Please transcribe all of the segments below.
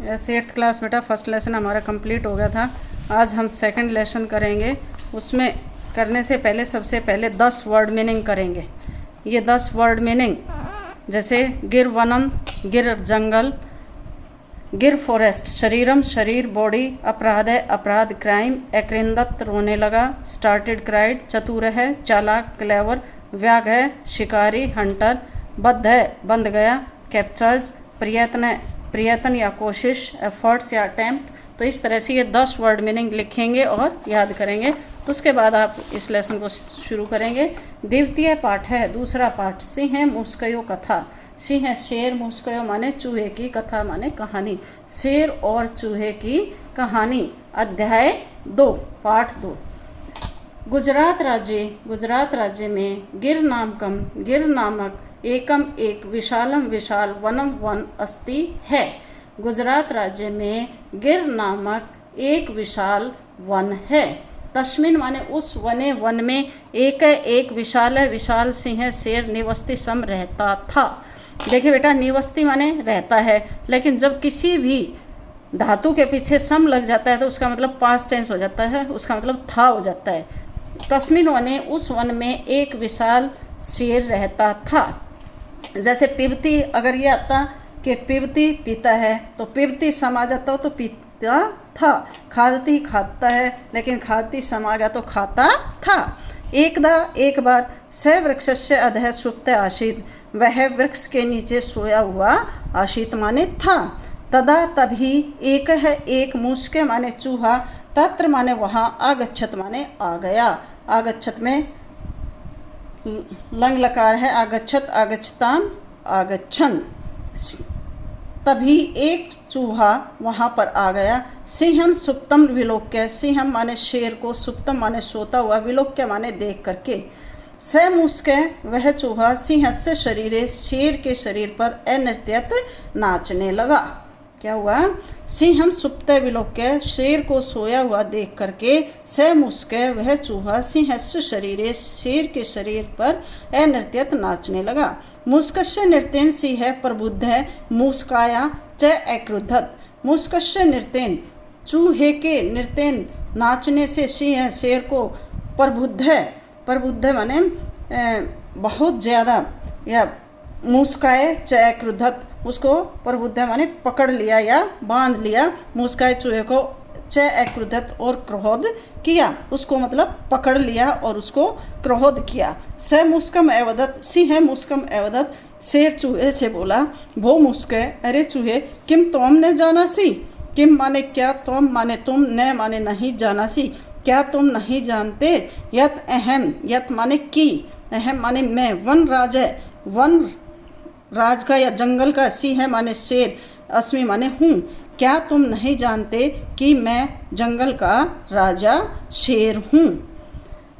Yes 8th class बेटा first lesson हमारा complete हो गया था। आज हम सेकंड लेसन करेंगे। उसमें करने से पहले सबसे पहले 10 वर्ड मीनिंग करेंगे। ये 10 वर्ड मीनिंग जैसे गिर वनम, गिर जंगल, गिर फॉरेस्ट, शरीरम शरीर बॉडी, अपराध है अपराध क्राइम, अक्रिंदत रोने लगा, स्टार्टेड क्राइड, चतुर है चालाक क्लेवर, व्याग है शिकारी हंटर, बद्ध है बंद गया, कैप्चर्स प्रयत्न या कोशिश, एफर्ट्स या अटेम्प्ट। तो इस तरह से ये 10 वर्ड मीनिंग लिखेंगे और याद करेंगे। तो उसके बाद आप इस लेसन को शुरू करेंगे। द्वितीय पाठ है, दूसरा पाठ सिंह मुस्कयो कथा। सिंह शेर, मुस्कयो माने चूहे की, कथा माने कहानी। शेर और चूहे की कहानी, अध्याय 2 पाठ 2। गुजरात राज्य में गिर नामक एकम एक विशालम विशाल वनम वन अस्ति है। गुजरात राज्य में गिर नामक एक विशाल वन है। तस्मिन माने उस वन में एक विशाल सिंह शेर निवस्ति सम रहता था। देखिए बेटा, निवस्ति माने रहता है, लेकिन जब किसी भी धातु के पीछे सम लग जाता है तो उसका मतलब पास्ट टेंस हो जाता है, उसका मतलब था हो जाता है। तस्मिन वने उस वन में एक विशाल शेर रहता था। जैसे पिबती, अगर ये आता कि पिबती पीता है तो पिबती सम आ जाता हो तो पीता था। खादती खाता है, लेकिन खादती सम आ गया तो खाता था। एकदा एक बार स वृक्षस्य अधः सुप्त आसीत, वह वृक्ष के नीचे सोया हुआ आशीत माने था। तदा तभी एक है एक, मुस्के माने चूहा, तत्र माने वहाँ, आगच्छत माने आ गया। आगच्छत में लंग लकार है, आगच्छत आगच्छताम आगच्छन। तभी एक चूहा वहाँ पर आ गया। सिंहम सुप्तम विलोक्य, सिंहम माने शेर को, सुप्तम माने सोता हुआ, विलोक्य माने देख करके। स मुस्के वह चूहा सिंह से शरीरे, शेर के शरीर पर अनृत्यत नाचने लगा। क्या हुआ? सिंहम सुप्त विलोक्य, शेर को सोया हुआ देख करके, स मुस्के वह चूहा सिंह से शरीरे, शेर के शरीर पर अनृत्यत नाचने लगा। मुस्कस्य नृत्यन सिंह प्रबुद्ध है, मुस्काया च अक्रुद्धत। मुस्कस्य नृत्यन, चूहे के नृत्यन नाचने से सिंह शेर को प्रबुद्ध है। प्रबुद्ध माने बहुत ज़्यादा, या मुस्काए च क्रुद्धत, उसको प्रबुद्ध माने पकड़ लिया या बांध लिया। मुस्काए चूहे को च अक्रुद्धत और क्रोध किया, उसको मतलब पकड़ लिया और उसको क्रोध किया। स मुस्कम एवदत, सिंह मुस्कम एवदत, शेर चूहे से बोला, भो मुस्के अरे चूहे, किम तुम ने जाना सी। किम माने क्या, तुम माने तुम, न माने नहीं, जाना सी क्या तुम नहीं जानते। यत अहम, यत माने की, अहम माने मैं, वन राज है, वन राज का या जंगल का, सिंह माने शेर, अस्मि माने हूँ, क्या तुम नहीं जानते कि मैं जंगल का राजा शेर हूँ।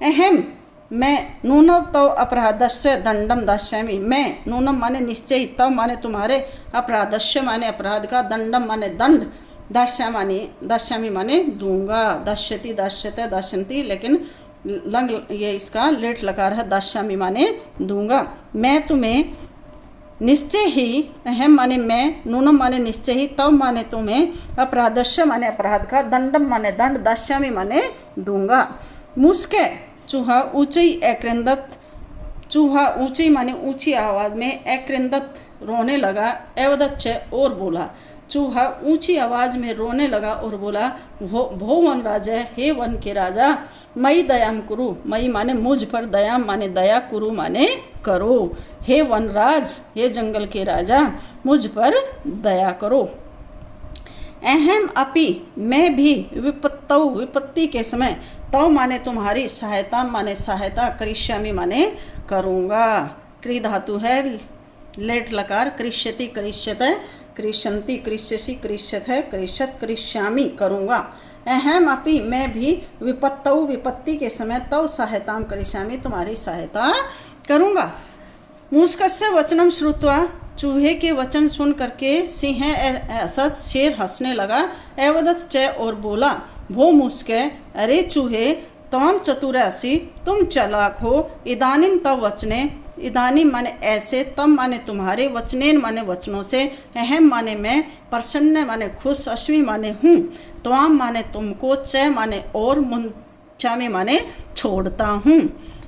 अहम मैं, नूनम तव अपराधस्य दंडम दास्यामि, मैं नूनम माने निश्चय, तव माने तुम्हारे, अपराधस्य माने अपराध का, दंडम माने दंड, दास्यामि माने दूंगा, दास्यति दास्यते दास्यन्ति, लेकिन लंग ये इसका लेट लकार है, दास्यामि माने दूंगा। मैं तुम्हें निश्चय ही, अहम माने मैं, नूनम माने निश्चय ही, तव माने तुम्हें, अपराधस्य माने अपराध का, दंडम माने दंड, दास्यामि माने दूंगा। मुस्के चूहा ऊंची अक्रिंदत, चूहा ऊंची माने ऊंची आवाज में, अक्रिंदत रोने लगा, एवदच्च और बोला। चूहा ऊंची आवाज में रोने लगा और बोला, भो वन राजा, हे वन के राजा, मई दयाम कुरु, मई माने मुझ पर, दयाम माने दया, कुरु माने करो। हे वनराज, हे जंगल के राजा, मुझ पर दया करो। अहम अपि, मैं भी, विपत्तौ विपत्ति के समय, तव माने तुम्हारी, सहायता माने सहायता, करिष्यामि माने करूँगा। क्री धातु है, लेट लकार, करिष्यति करिष्यते, करिष्यन्ति करिष्यसि करिष्यत है, करिष्यत करिष्यामि करूँगा। अहम अपि मैं भी, विपत्तौ विपत्ति के समय, तव सहायताम करिष्यामि तुम्हारी सहायता करूँगा। मुस्कस्य वचनम श्रुत्वा, चूहे के वचन सुन करके सिंह असत शेर हंसने लगा। एवदत च और बोला, भो मुस्के अरे चूहे, तम चतुरासी तुम चालाक हो। इदानिम तव वचने, इदानीं माने ऐसे, तम माने तुम्हारे, वचनेन माने वचनों से, अहम माने मैं, प्रसन्न माने खुश, अस्मि माने हूँ, त्वाम माने तुमको, च माने और, मुंचामि माने छोड़ता हूँ।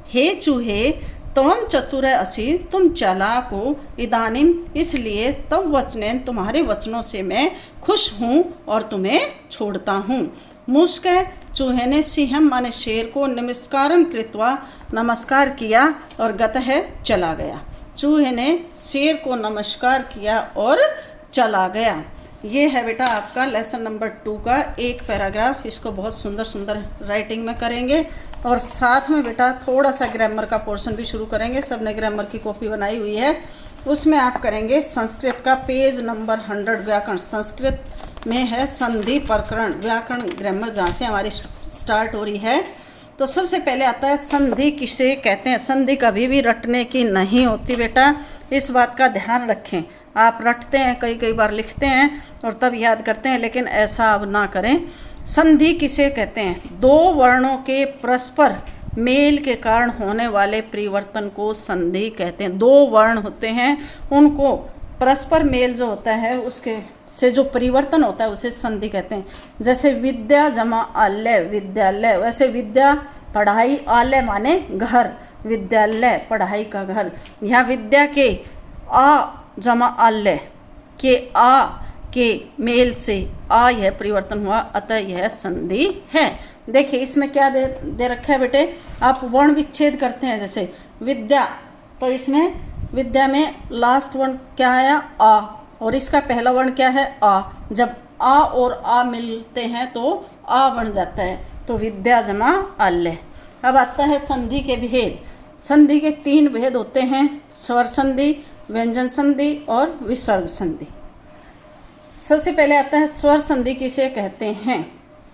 हे चूहे त्वम चतुर असि, तुम चालाक हो, इदानीम इसलिए, तब वचनेन तुम्हारे वचनों से मैं खुश हूँ और तुम्हें छोड़ता हूँ। मुस्क चूहे ने सिंहम माने शेर को, नमस्कारम कृत्वा नमस्कार किया और गतः चला गया। चूहे ने शेर को नमस्कार किया और चला गया। ये है बेटा आपका लेसन नंबर 2 का एक पैराग्राफ। इसको बहुत सुंदर सुंदर राइटिंग में करेंगे और साथ में बेटा थोड़ा सा ग्रामर का पोर्शन भी शुरू करेंगे। सबने ग्रामर की कॉपी बनाई हुई है, उसमें आप करेंगे संस्कृत का पेज नंबर 100 व्याकरण। संस्कृत में है संधि प्रकरण व्याकरण ग्रामर, जहाँ से हमारी स्टार्ट हो रही है। तो सबसे पहले आता है संधि किसे कहते हैं। संधि कभी भी रटने की नहीं होती बेटा, इस बात का ध्यान रखें। आप रटते हैं, कई बार लिखते हैं और तब याद करते हैं, लेकिन ऐसा अब ना करें। संधि किसे कहते हैं? दो वर्णों के परस्पर मेल के कारण होने वाले परिवर्तन को संधि कहते हैं। दो वर्ण होते हैं, उनको परस्पर मेल जो होता है उसके से जो परिवर्तन होता है उसे संधि कहते हैं। जैसे विद्या जमा आलय विद्यालय, वैसे विद्या पढ़ाई, आलय माने घर, विद्यालय पढ़ाई का घर। यहाँ विद्या के आ जमा आलय के आ के मेल से आ यह परिवर्तन हुआ, अतः यह संधि है। देखिए इसमें क्या दे रखा है बेटे, आप वर्ण विच्छेद करते हैं। जैसे विद्या, तो इसमें विद्या में लास्ट वर्ण क्या आया? आ, और इसका पहला वर्ण क्या है? आ। जब आ और आ मिलते हैं तो आ बन जाता है, तो विद्या जमा आल्य। अब आता है संधि के भेद। संधि के 3 भेद होते हैं, स्वर संधि, व्यंजन संधि और विसर्ग संधि। सबसे पहले आता है स्वर संधि किसे कहते हैं?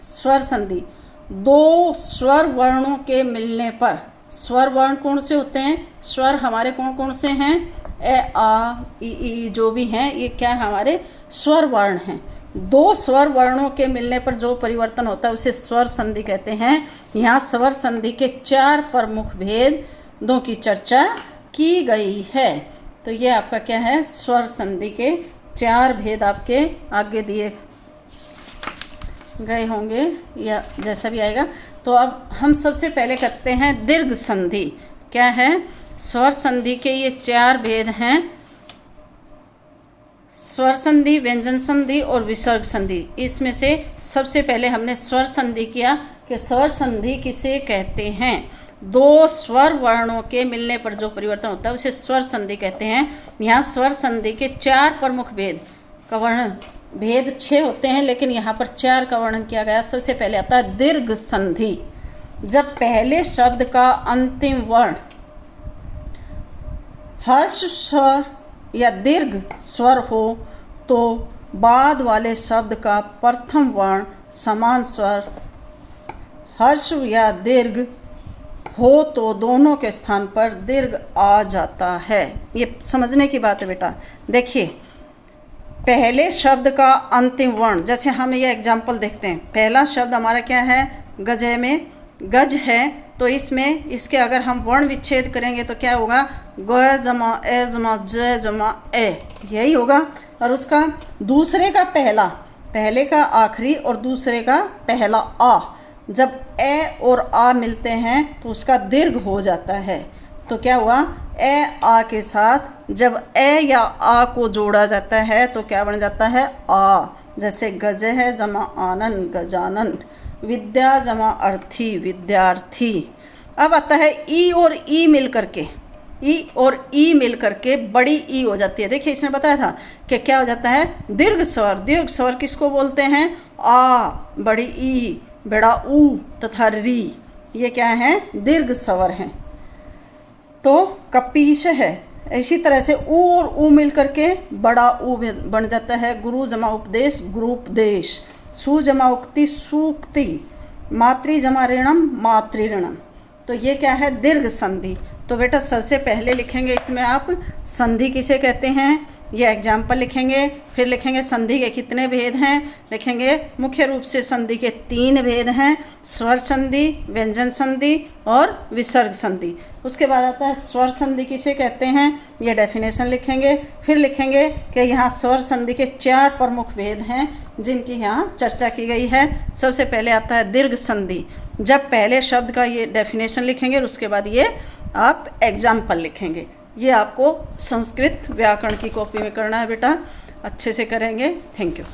स्वर संधि दो स्वर वर्णों के मिलने पर। स्वर वर्ण कौन से होते हैं? स्वर हमारे कौन कौन से हैं? ए आ ई जो भी हैं ये क्या है? हमारे स्वर वर्ण हैं। दो स्वर वर्णों के मिलने पर जो परिवर्तन होता है उसे स्वर संधि कहते हैं। यहाँ स्वर संधि के 4 प्रमुख भेदों की चर्चा की गई है। तो ये आपका क्या है? स्वर संधि के 4 भेद आपके आगे दिए गए होंगे या जैसा भी आएगा। तो अब हम सबसे पहले करते हैं दीर्घ संधि। क्या है? स्वर संधि के ये 4 भेद हैं, स्वर संधि, व्यंजन संधि और विसर्ग संधि। इसमें से सबसे पहले हमने स्वर संधि किया कि स्वर संधि किसे कहते हैं? दो स्वर वर्णों के मिलने पर जो परिवर्तन होता है उसे स्वर संधि कहते हैं। यहाँ स्वर संधि के 4 प्रमुख भेद का वर्णन, भेद 6 होते हैं लेकिन यहाँ पर 4 का वर्णन किया गया। सबसे पहले आता है दीर्घ संधि। जब पहले शब्द का अंतिम वर्ण हर्ष स्वर या दीर्घ स्वर हो तो बाद वाले शब्द का प्रथम वर्ण समान स्वर हर्ष या दीर्घ हो तो दोनों के स्थान पर दीर्घ आ जाता है। ये समझने की बात है बेटा। देखिए पहले शब्द का अंतिम वर्ण, जैसे हम ये एग्जाम्पल देखते हैं। पहला शब्द हमारा क्या है? गजे में गज है, तो इसमें इसके अगर हम वर्ण विच्छेद करेंगे तो क्या होगा? ग जमा ए जमा ज जमा ए, यही होगा। और उसका दूसरे का पहला, पहले का आखिरी और दूसरे का पहला आ, जब ए और आ मिलते हैं तो उसका दीर्घ हो जाता है। तो क्या हुआ? ए आ के साथ जब ए या आ को जोड़ा जाता है तो क्या बन जाता है? आ। जैसे गज है जमा आनंद गजानन, विद्या जमा अर्थी विद्यार्थी। अब आता है ई और ई मिल करके, ई और ई मिल करके बड़ी ई हो जाती है। देखिए इसने बताया था कि क्या हो जाता है? दीर्घ स्वर। दीर्घ स्वर किसको बोलते हैं? आ, बड़ी ई, बड़ा ऊ तथा री, ये क्या है? दीर्घ स्वर हैं। तो कपीश है। इसी तरह से ऊ और ऊ मिल करके बड़ा ऊ बन जाता है। गुरु जमा उपदेश गुरुपदेश, सु जमा उक्ति सूक्ति, मातृ जमा ऋणम मातृऋणम। तो ये क्या है? दीर्घ संधि। तो बेटा सबसे पहले लिखेंगे इसमें आप संधि किसे कहते हैं, ये एग्जाम्पल लिखेंगे। फिर लिखेंगे संधि के कितने भेद हैं, लिखेंगे मुख्य रूप से संधि के 3 भेद हैं, स्वर संधि, व्यंजन संधि और विसर्ग संधि। उसके बाद आता है स्वर संधि किसे कहते हैं, ये डेफिनेशन लिखेंगे। फिर लिखेंगे कि यहाँ स्वर संधि के 4 प्रमुख भेद हैं जिनकी यहाँ चर्चा की गई है। सबसे पहले आता है दीर्घ संधि। जब पहले शब्द का ये डेफिनेशन लिखेंगे और उसके बाद ये आप एग्जाम्पल लिखेंगे। ये आपको संस्कृत व्याकरण की कॉपी में करना है बेटा, अच्छे से करेंगे। Thank you.